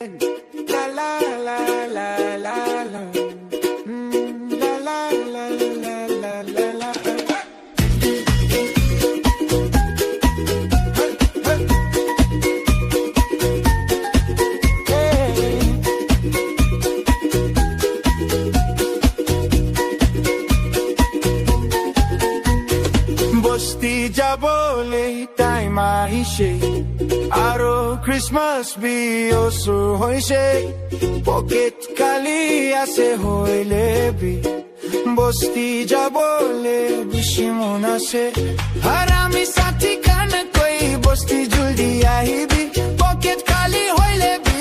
La la la la la la. La la la la la la la. বস্তি যাবলে time আহিছে আৰু ক্ৰিসমাস বিয়সু হৈছে পকেট খালি আছে হইলে বি বস্তি যাবলে বেশি মন আছে আর আমি সাথী কান কই বস্তি জলদি আহিবি পকেট খালি হইলে বি